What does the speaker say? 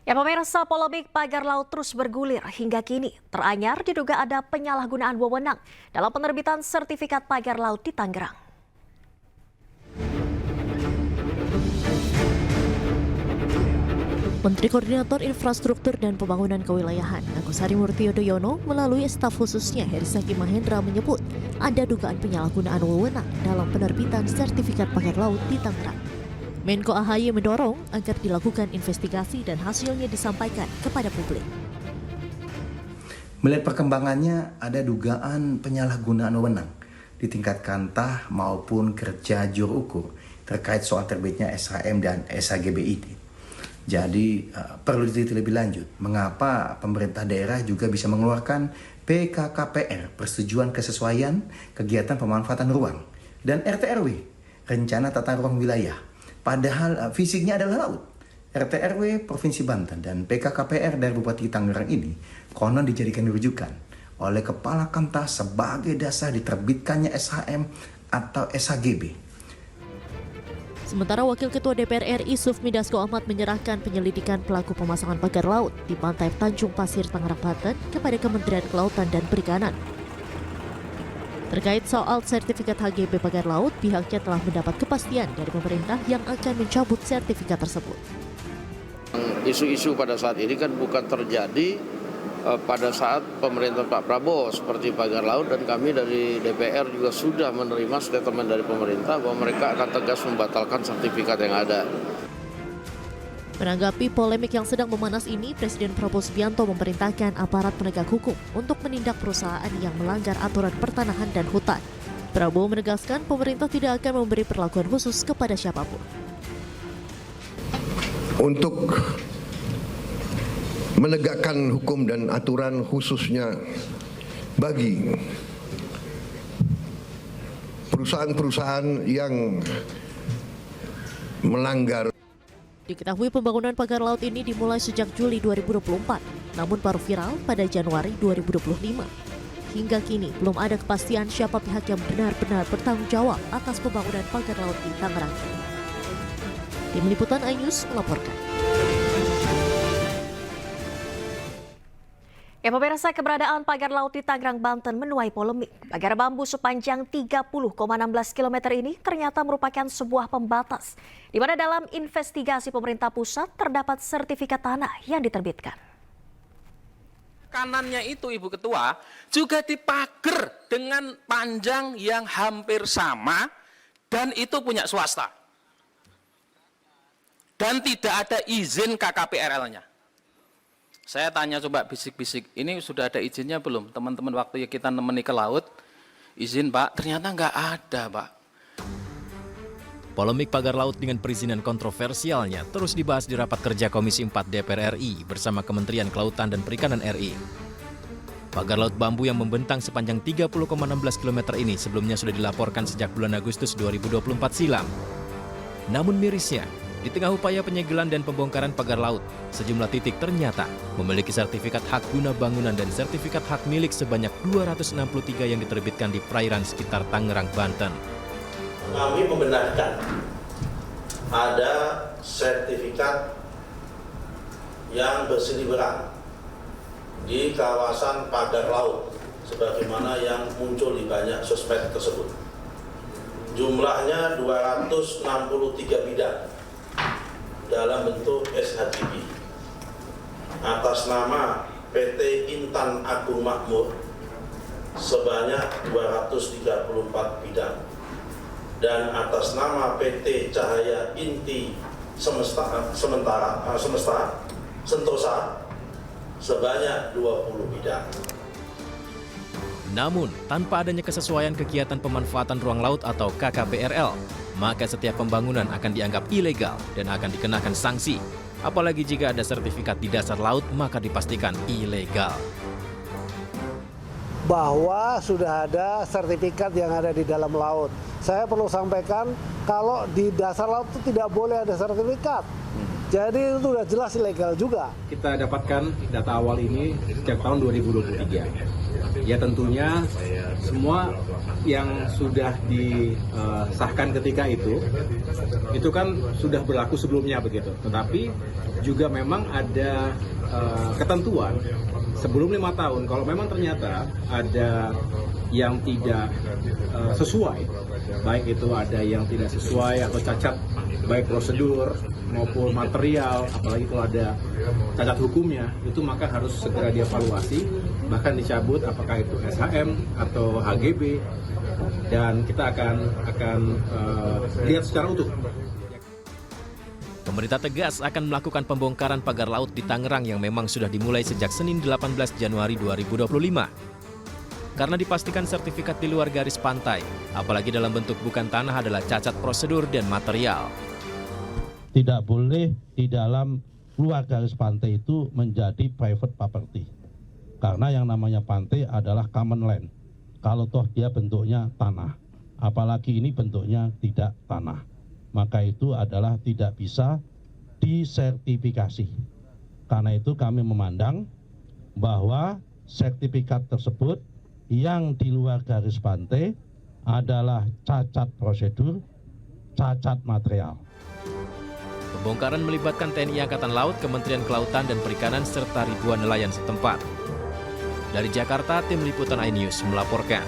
Ya pemirsa, polemik pagar laut terus bergulir hingga kini. Teranyar diduga ada penyalahgunaan wewenang dalam penerbitan sertifikat pagar laut di Tangerang. Menteri Koordinator Infrastruktur dan Pembangunan Kewilayahan Agus Harimurti Yudhoyono melalui staf khususnya Herisaki Mahendra menyebut ada dugaan penyalahgunaan wewenang dalam penerbitan sertifikat pagar laut di Tangerang. Menko AHY mendorong agar dilakukan investigasi dan hasilnya disampaikan kepada publik. Melihat perkembangannya, ada dugaan penyalahgunaan wewenang di tingkat kantah maupun kerja juru ukur terkait soal terbitnya SHM dan SHGBID. Jadi perlu diteliti lebih lanjut mengapa pemerintah daerah juga bisa mengeluarkan PKKPR, persetujuan kesesuaian kegiatan pemanfaatan ruang, dan RTRW, rencana tata ruang wilayah. Padahal fisiknya adalah laut. RTRW Provinsi Banten dan PKKPR dari Bupati Tangerang ini konon dijadikan rujukan oleh Kepala Kantah sebagai dasar diterbitkannya SHM atau SHGB. Sementara Wakil Ketua DPR RI Sufmi Dasko Ahmad menyerahkan penyelidikan pelaku pemasangan pagar laut di pantai Tanjung Pasir, Tangerang, Banten kepada Kementerian Kelautan dan Perikanan. Terkait soal sertifikat HGB pagar laut, pihaknya telah mendapat kepastian dari pemerintah yang akan mencabut sertifikat tersebut. Isu-isu pada saat ini kan bukan terjadi pada saat pemerintah Pak Prabowo seperti pagar laut, dan kami dari DPR juga sudah menerima statement dari pemerintah bahwa mereka akan tegas membatalkan sertifikat yang ada. Menanggapi polemik yang sedang memanas ini, Presiden Prabowo Subianto memerintahkan aparat penegak hukum untuk menindak perusahaan yang melanggar aturan pertanahan dan hutan. Prabowo menegaskan pemerintah tidak akan memberi perlakuan khusus kepada siapapun. Untuk menegakkan hukum dan aturan khususnya bagi perusahaan-perusahaan yang melanggar. Diketahui pembangunan pagar laut ini dimulai sejak Juli 2024, namun baru viral pada Januari 2025. Hingga kini belum ada kepastian siapa pihak yang benar-benar bertanggung jawab atas pembangunan pagar laut di Tangerang. Tim Liputan iNews melaporkan. Ya pemirsa, keberadaan pagar laut di Tangerang, Banten menuai polemik. Pagar bambu sepanjang 30,16 km ini ternyata merupakan sebuah pembatas, di mana dalam investigasi pemerintah pusat terdapat sertifikat tanah yang diterbitkan. Kanannya itu, Ibu Ketua, juga dipagar dengan panjang yang hampir sama, dan itu punya swasta. Dan tidak ada izin KKPRL-nya. Saya tanya coba bisik-bisik, ini sudah ada izinnya belum? Teman-teman waktu kita nemeni ke laut, izin Pak, ternyata nggak ada Pak. Polemik pagar laut dengan perizinan kontroversialnya terus dibahas di rapat kerja Komisi 4 DPR RI bersama Kementerian Kelautan dan Perikanan RI. Pagar laut bambu yang membentang sepanjang 30,16 km ini sebelumnya sudah dilaporkan sejak bulan Agustus 2024 silam. Namun mirisnya, di tengah upaya penyegelan dan pembongkaran pagar laut, sejumlah titik ternyata memiliki sertifikat hak guna bangunan dan sertifikat hak milik sebanyak 263 yang diterbitkan di perairan sekitar Tangerang, Banten. Kami membenarkan ada sertifikat yang berseliweran di kawasan pagar laut, sebagaimana yang muncul di banyak sosmed tersebut. Jumlahnya 263 bidang dalam bentuk SHGB atas nama PT Intan Agung Makmur sebanyak 234 bidang, dan atas nama PT Cahaya Inti Sentosa sebanyak 20 bidang. Namun, tanpa adanya kesesuaian kegiatan pemanfaatan ruang laut atau KKPRL, maka setiap pembangunan akan dianggap ilegal dan akan dikenakan sanksi. Apalagi jika ada sertifikat di dasar laut, maka dipastikan ilegal. Bahwa sudah ada sertifikat yang ada di dalam laut. Saya perlu sampaikan, kalau di dasar laut itu tidak boleh ada sertifikat. Jadi itu sudah jelas ilegal juga. Kita dapatkan data awal ini sejak tahun 2023. Ya tentunya semua yang sudah disahkan ketika itu kan sudah berlaku sebelumnya begitu. Tetapi juga memang ada ketentuan sebelum 5 tahun, kalau memang ternyata ada yang tidak sesuai, baik itu ada yang tidak sesuai atau cacat baik prosedur maupun material, apalagi kalau ada cacat hukumnya, itu maka harus segera dievaluasi, bahkan dicabut apakah itu SHM atau HGB, dan kita akan lihat secara utuh. Pemerintah tegas akan melakukan pembongkaran pagar laut di Tangerang yang memang sudah dimulai sejak Senin 18 Januari 2025. Karena dipastikan sertifikat di luar garis pantai, apalagi dalam bentuk bukan tanah adalah cacat prosedur dan material. Tidak boleh di dalam luar garis pantai itu menjadi private property. Karena yang namanya pantai adalah common land. Kalau toh dia bentuknya tanah, apalagi ini bentuknya tidak tanah, maka itu adalah tidak bisa disertifikasi. Karena itu kami memandang bahwa sertifikat tersebut yang di luar garis pantai adalah cacat prosedur, cacat material. Pembongkaran melibatkan TNI Angkatan Laut, Kementerian Kelautan dan Perikanan, serta ribuan nelayan setempat. Dari Jakarta, tim liputan iNews melaporkan.